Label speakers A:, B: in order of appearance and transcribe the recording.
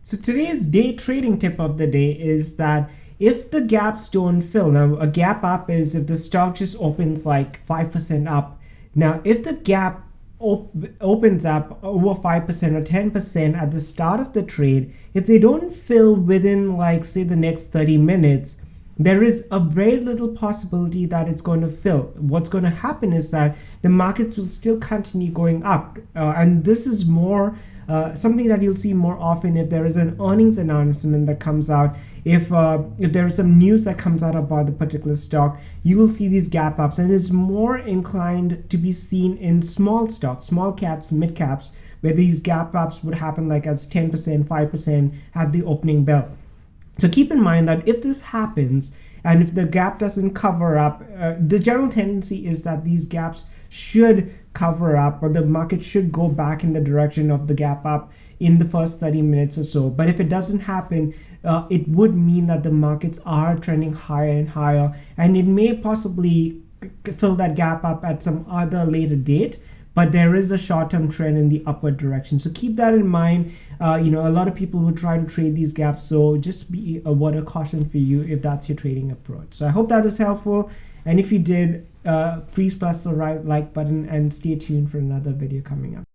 A: So today's day trading tip of the day is that if the gaps don't fill, now a gap up is if the stock just opens like 5% up. Now, if the gap opens up over 5% or 10% at the start of the trade, if they don't fill within like say the next 30 minutes, there is a very little possibility that it's going to fill. What's going to happen is that the markets will still continue going up, and this is more something that you'll see more often if there is an earnings announcement that comes out. If there is some news that comes out about the particular stock, you will see these gap ups, and it's more inclined to be seen in small stocks, small caps, mid caps, where these gap ups would happen like as 10%, 5% at the opening bell. So keep in mind that if this happens and if the gap doesn't cover up, the general tendency is that these gaps should cover up, or the market should go back in the direction of the gap up in the first 30 minutes or so. But if it doesn't happen, it would mean that the markets are trending higher and higher, and it may possibly fill that gap up at some other later date, but there is a short-term trend in the upward direction. So keep that in mind. A lot of people will try to trade these gaps, so just be a word of caution for you if that's your trading approach. So I hope that was helpful, and if you did, please press the like button and stay tuned for another video coming up.